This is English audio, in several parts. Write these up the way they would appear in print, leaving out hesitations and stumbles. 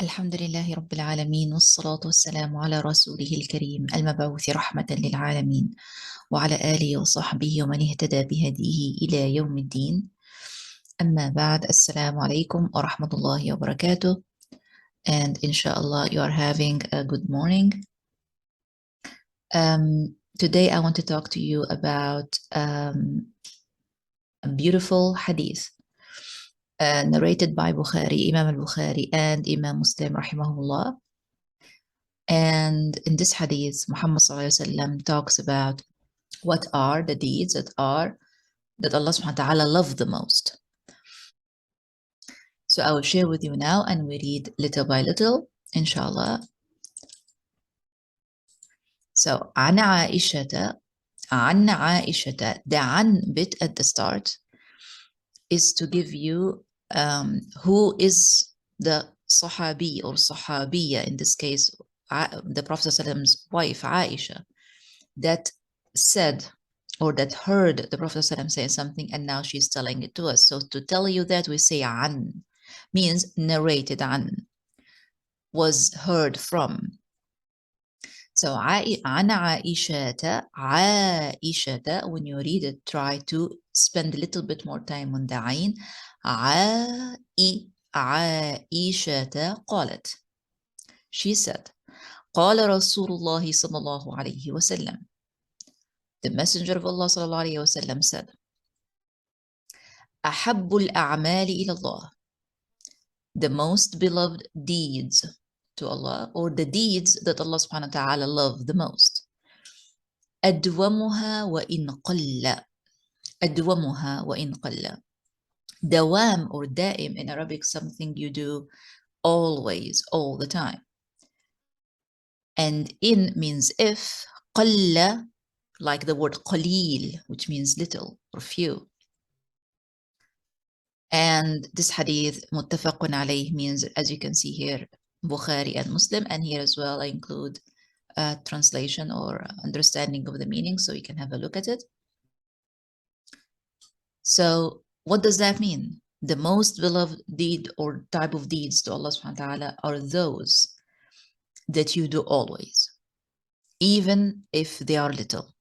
الحمد لله رب العالمين والصلاة والسلام على رسوله الكريم المبعوث رحمة للعالمين وعلى آله وصحبه ومن اهتدى بهديه إلى يوم الدين. أما بعد، السلام عليكم ورحمة الله وبركاته. And inshallah you are having a good morning. Today I want to talk to you about a beautiful hadith narrated by Imam al-Bukhari and Imam Muslim rahimahullah. And in this hadith, Muhammad sallallahu alaihi wasallam talks about what are the deeds that Allah subhanahu wa ta'ala loves the most. So I will share with you now and we read little by little, inshallah. So, عن عائشة, the عن bit at the start is to give you who is the Sahabi or Sahabiya, in this case, the Prophet ﷺ's wife, Aisha, that said or that heard the Prophet ﷺ say something and now she's telling it to us. So to tell you that, we say an, means narrated an, was heard from. So عن عائشة, when you read it, try to spend a little bit more time on the عين. عائشة قالت, she said, قال رسول الله صلى الله عليه وسلم, the Messenger of Allah صلى الله عليه وسلم said, أحب الأعمال إلى الله, the most beloved deeds to Allah, or the deeds that Allah subhanahu wa ta'ala love the most. أدومها وإن قل, أدومها وإن قل. Dawam or daim in Arabic, something you do always, all the time. And in means if, قل, like the word qalil, which means little or few. And this hadith, muttafaqun alayh, means, as you can see here, Bukhari and Muslim, and here as well I include a translation or understanding of the meaning so you can have a look at it. So what does that mean? The most beloved deed or type of deeds to Allah subhanahu wa ta'ala are those that you do always, even if they are little.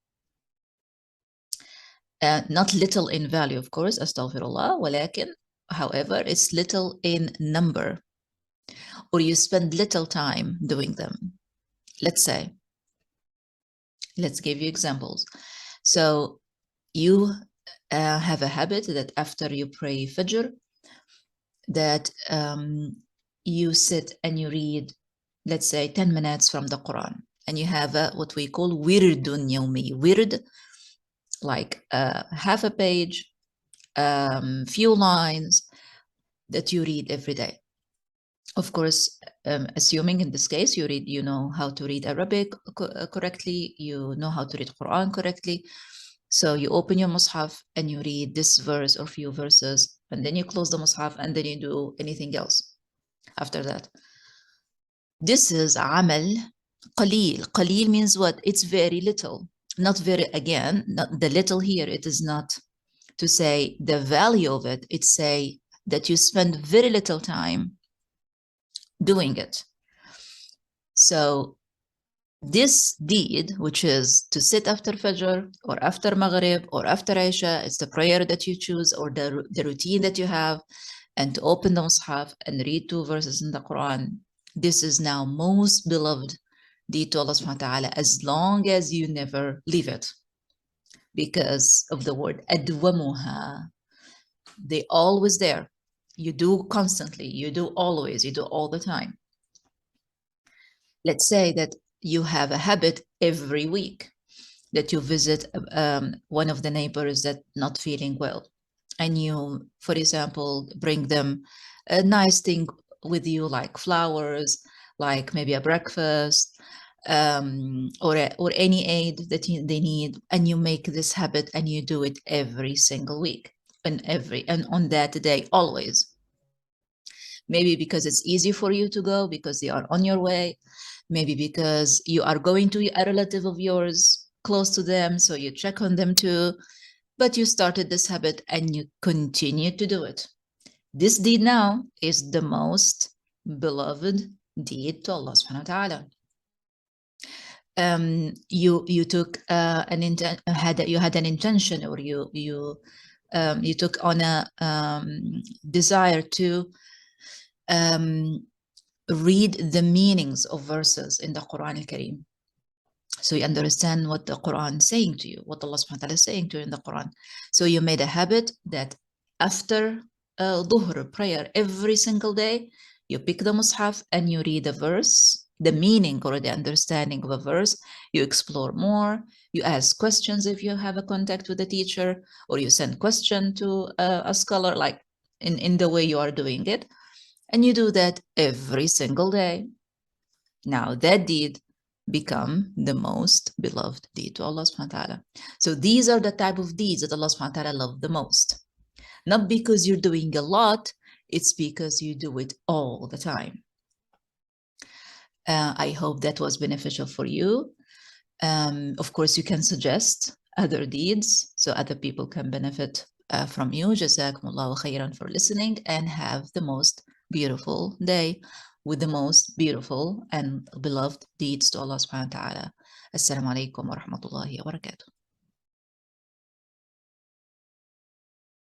Not little in value, of course, astaghfirullah, walakin, however, it's little in number, or you spend little time doing them. Let's say, let's give you examples. So you have a habit that after you pray Fajr, that you sit and you read, let's say, 10 minutes from the Quran, and you have what we call wirdun yawmi. Wird, like half a page, few lines that you read every day. Of course, assuming in this case you know how to read Arabic correctly, you know how to read Quran correctly. So you open your Mus'haf and you read this verse or few verses, and then you close the Mus'haf and then you do anything else after that. This is amal qalil. Qalil means what? It's very little. Not very, again, not the little here, it is not to say the value of it, it's say that you spend very little time doing it. So this deed, which is to sit after Fajr or after Maghrib or after Isha, it's the prayer that you choose or the routine that you have, and to open the Mus'haf and read 2 verses in the Quran. This is now most beloved deed to Allah subhanahu wa ta'ala, as long as you never leave it, because of the word adwamuha. They always there. You do constantly, you do always, you do all the time. Let's say that you have a habit every week that you visit one of the neighbors that not feeling well, and you, for example, bring them a nice thing with you, like flowers, like maybe a breakfast, or any aid that they need, and you make this habit and you do it every single week and on that day always. Maybe because it's easy for you to go because they are on your way, maybe because you are going to a relative of yours close to them, so you check on them too, but you started this habit and you continue to do it. This deed now is the most beloved deed to Allah subhanahu wa ta'ala. You took you had an intention, or you took on a desire to read the meanings of verses in the Quran al-Kareem. So you understand what the Quran is saying to you, what Allah subhanahu wa ta'ala is saying to you in the Quran. So you made a habit that after Dhuhr prayer every single day, you pick the Mus'haf and you read a verse, the meaning or the understanding of a verse. You explore more. You ask questions if you have a contact with a teacher, or you send question to a scholar, like in the way you are doing it. And you do that every single day. Now that deed become the most beloved deed to Allah subhanahu wa ta'ala. So these are the type of deeds that Allah subhanahu wa ta'ala love the most. Not because you're doing a lot, it's because you do it all the time. I hope that was beneficial for you. Of course, you can suggest other deeds so other people can benefit from you. Jazakumullahu khairan for listening, and have the most beautiful day with the most beautiful and beloved deeds to Allah subhanahu wa ta'ala. Assalamu alaikum wa rahmatullahi wa barakatuh.